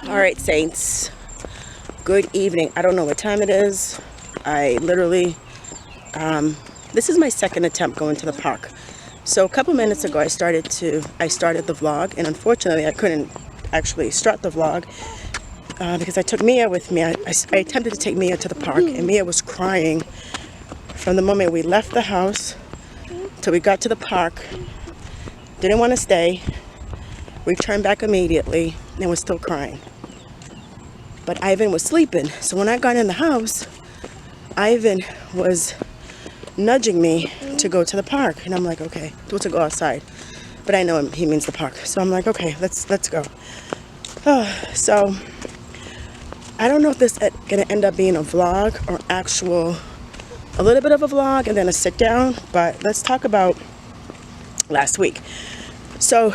All right, Saints. Good evening. I don't know what time it is. I literally, this is my second attempt going to the park. So a couple minutes ago, I started the vlog, and unfortunately, I couldn't actually start the vlog because I took Mia with me. I attempted to take Mia to the park, and Mia was crying from the moment we left the house till we got to the park. Didn't want to stay. Returned back immediately, and was still crying. But Ivan was sleeping, so when I got in the house, Ivan was nudging me to go to the park, and I'm like, okay, to go outside. But I know he means the park, so I'm like, okay, let's go. So I don't know if this is gonna end up being a vlog or a little bit of a vlog and then a sit down. But let's talk about last week. So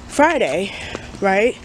Friday, right?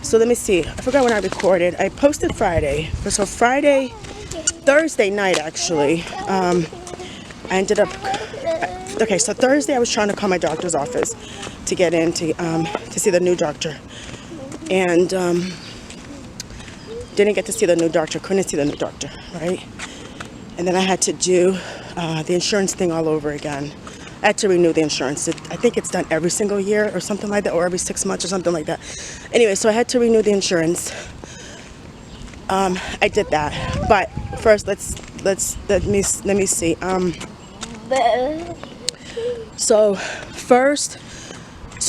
So let me see. I forgot when I recorded. I posted Friday. So Thursday night actually. I ended up. Okay, so Thursday I was trying to call my doctor's office to get in to see the new doctor, and didn't get to see the new doctor. Couldn't see the new doctor, right? And then I had to do the insurance thing all over again. I had to renew the insurance. I think it's done every single year or something like that, or every 6 months or something like that. Anyway, so I had to renew the insurance. I did that, but first let me see. So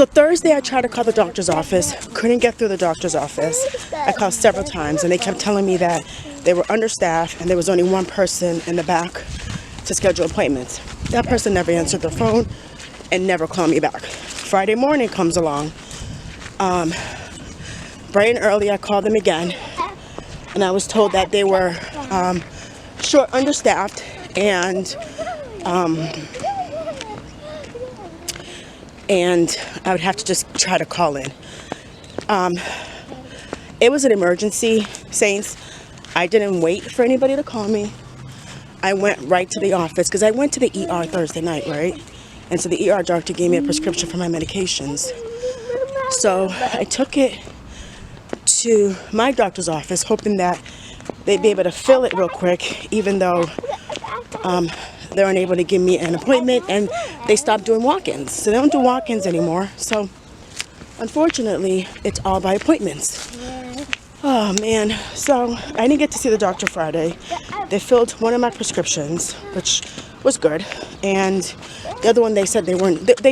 Thursday I tried to call the doctor's office. Couldn't get through the doctor's office. I called several times, and they kept telling me that they were understaffed and there was only one person in the back to schedule appointments. That person never answered their phone and never called me back. Friday morning comes along. Bright and early, I called them again, and I was told that they were understaffed, and I would have to just try to call in. It was an emergency, Saints. I didn't wait for anybody to call me. I went right to the office because I went to the ER Thursday night, right? And so the ER doctor gave me a prescription for my medications. So I took it to my doctor's office, hoping that they'd be able to fill it real quick, even though they weren't able to give me an appointment, and they stopped doing walk-ins. So they don't do walk-ins anymore. So unfortunately, it's all by appointments. Oh man, so I didn't get to see the doctor Friday. They filled one of my prescriptions, which was good, and the other one they said they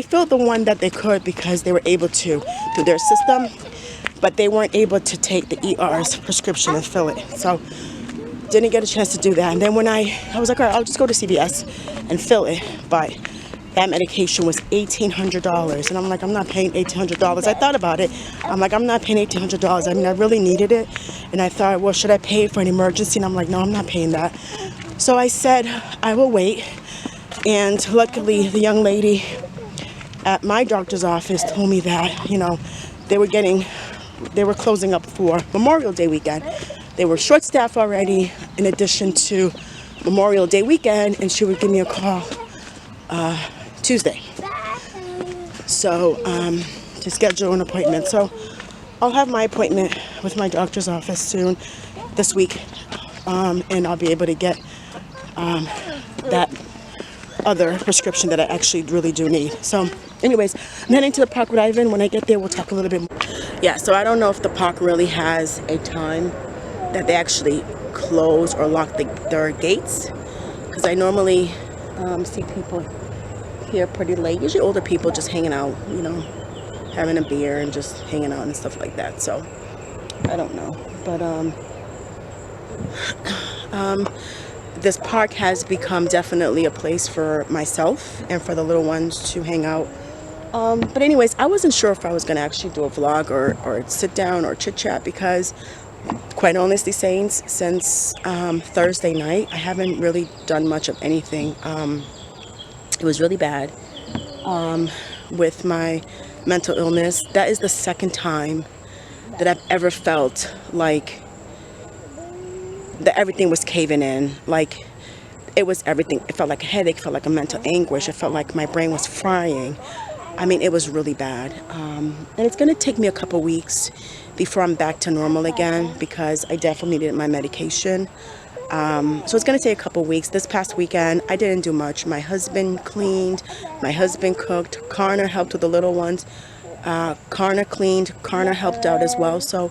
filled the one that they could because they were able to through their system, but they weren't able to take the ER's prescription and fill it. So didn't get a chance to do that. And then when I was like, all right, I'll just go to CVS and fill it, but that medication was $1,800, and I'm like, I'm not paying $1,800. I thought about it. I'm like, I'm not paying $1,800. I mean, I really needed it, and I thought, well, should I pay for an emergency? And I'm like, no, I'm not paying that. So I said, I will wait. And luckily, the young lady at my doctor's office told me that, they were closing up for Memorial Day weekend. They were short-staffed already, in addition to Memorial Day weekend, and she would give me a call Tuesday, so to schedule an appointment. So I'll have my appointment with my doctor's office soon this week, and I'll be able to get that other prescription that I actually really do need. So anyways, I'm heading to the park with Ivan. When I get there, we'll talk a little bit more. Yeah, so I don't know if the park really has a time that they actually close or lock their gates, because I normally see people here pretty late, usually older people just hanging out, having a beer and just hanging out and stuff like that. So I don't know, but this park has become definitely a place for myself and for the little ones to hang out. But anyways, I wasn't sure if I was going to actually do a vlog or sit down or chit chat, because quite honestly, Saints, since Thursday night, I haven't really done much of anything. It was really bad with my mental illness. That is the second time that I've ever felt like that everything was caving in. Like, it was everything. It felt like a headache, it felt like a mental anguish, it felt like my brain was frying. I mean, it was really bad. And it's going to take me a couple weeks before I'm back to normal again, because I definitely needed my medication. So it's going to take a couple weeks. This past weekend, I didn't do much. My husband cleaned, my husband cooked, Connor helped with the little ones. Connor cleaned, Connor helped out as well. So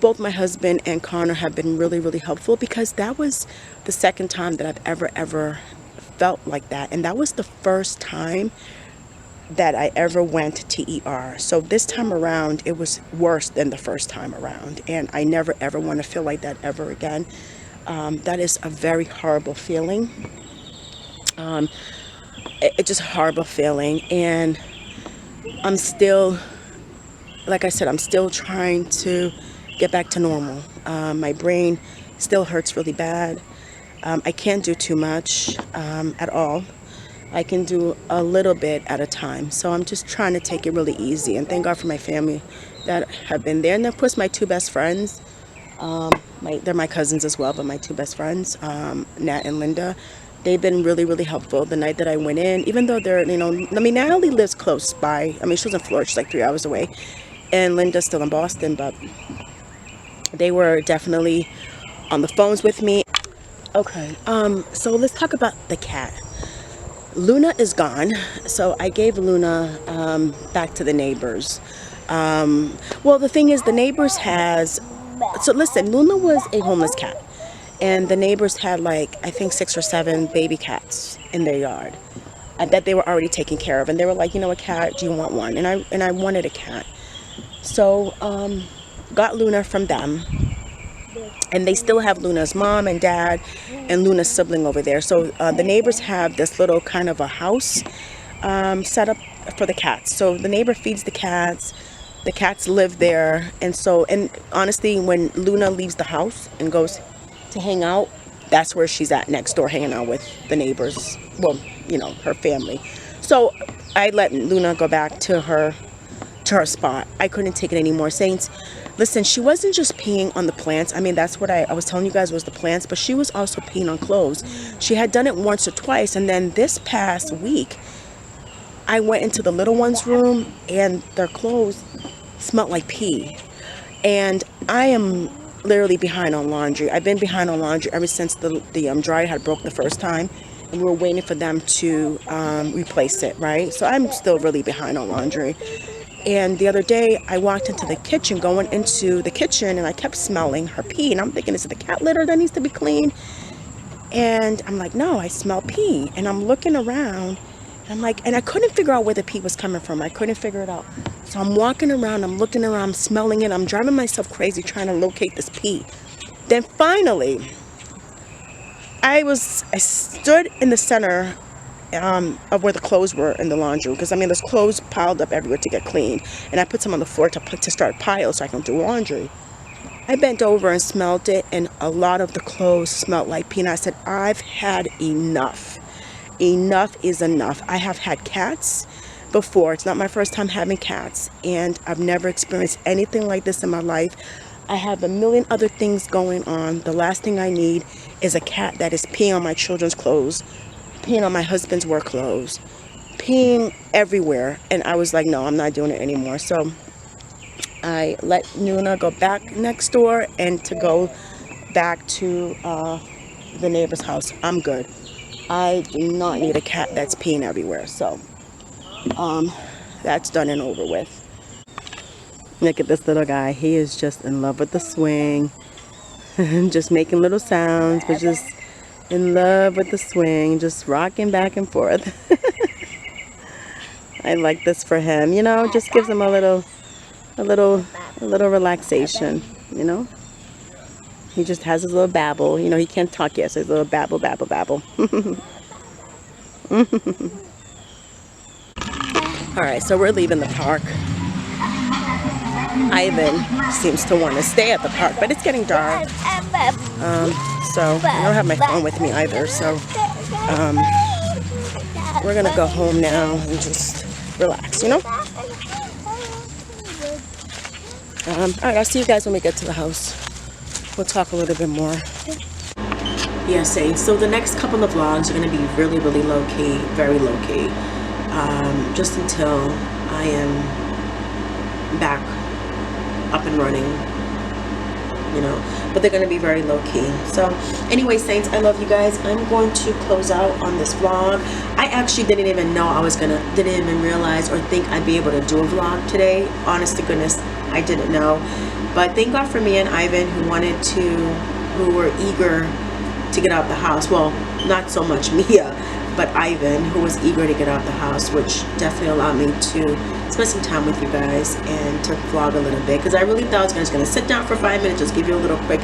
both my husband and Connor have been really, really helpful, because that was the second time that I've ever felt like that. And that was the first time that I ever went to ER. So this time around, it was worse than the first time around. And I never, ever want to feel like that ever again. That is a very horrible feeling. It's just a horrible feeling. And I'm still, like I said, I'm still trying to get back to normal. My brain still hurts really bad. I can't do too much at all. I can do a little bit at a time. So I'm just trying to take it really easy. And thank God for my family that have been there. And of course, my two best friends. They're my cousins as well, but my two best friends, Nat and Linda, they've been really, really helpful. The night that I went in, even though they're, Natalie lives close by. I mean, she was in Florida, she's like 3 hours away. And Linda's still in Boston, but they were definitely on the phones with me. Okay, so let's talk about the cat. Luna is gone, so I gave Luna back to the neighbors. Well, the thing is, the neighbors so listen, Luna was a homeless cat, and the neighbors had like, I think 6 or 7 baby cats in their yard that they were already taking care of, and they were like, a cat, do you want one? And I wanted a cat. So got Luna from them. And they still have Luna's mom and dad and Luna's sibling over there. So the neighbors have this little kind of a house set up for the cats. So the neighbor feeds the cats live there. And honestly, when Luna leaves the house and goes to hang out, that's where she's at, next door, hanging out with the neighbors. Well, her family. So I let Luna go back to her spot. I couldn't take it anymore. Saints, listen, she wasn't just peeing on the plants. I mean, that's what I was telling you guys was the plants, but she was also peeing on clothes. She had done it once or twice, and then this past week, I went into the little one's room, and their clothes smelled like pee. And I am literally behind on laundry. I've been behind on laundry ever since the dryer had broke the first time, and we were waiting for them to replace it, right? So I'm still really behind on laundry. And the other day, I walked into the kitchen, and I kept smelling her pee. And I'm thinking, is it the cat litter that needs to be cleaned? And I'm like, no, I smell pee. And I'm looking around, and I'm like, and I couldn't figure out where the pee was coming from. I couldn't figure it out. So I'm walking around, I'm looking around, I'm smelling it. I'm driving myself crazy trying to locate this pee. Then finally, I stood in the center of where the clothes were in the laundry, because there's clothes piled up everywhere to get cleaned, and I put some on the floor to start piles so I can do laundry. I bent over and smelled it, and a lot of the clothes smelled like pee, and I said, I've had enough. Enough is enough. I have had cats before. It's not my first time having cats, and I've never experienced anything like this in my life. I have a million other things going on. The last thing I need is a cat that is peeing on my children's clothes, peeing on my husband's work clothes, peeing everywhere. And I was like, no, I'm not doing it anymore. So I let Luna go back next door and to go back to the neighbor's house. I'm good. I do not need a cat that's peeing everywhere. So that's done and over with. Look at this little guy. He is just in love with the swing. Just making little sounds, but just in love with the swing, just rocking back and forth. I like this for him, just gives him a little relaxation, He just has his little babble, he can't talk yet, so his little babble. All right, so we're leaving the park. Ivan seems to want to stay at the park, but it's getting dark. So I don't have my phone with me either, so we're gonna go home now and just relax, All right, I'll see you guys when we get to the house. We'll talk a little bit more. Yeah, so the next couple of vlogs are gonna be really, really low-key, very low-key, just until I am back up and running, you know, but they're going to be very low-key. So anyway, Saints, I love you guys. I'm going to close out on this vlog. I actually didn't even know didn't even realize or think I'd be able to do a vlog today. Honest to goodness, I didn't know. But thank God for me and Ivan, who were eager to get out the house. Well, not so much Mia, but Ivan, who was eager to get out the house, which definitely allowed me to spend some time with you guys and to vlog a little bit, because I really thought I was just going to sit down for 5 minutes, just give you a little quick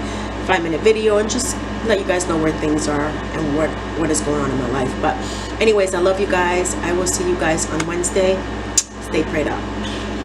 5-minute video and just let you guys know where things are and what is going on in my life. But anyways, I love you guys. I will see you guys on Wednesday. Stay prayed up.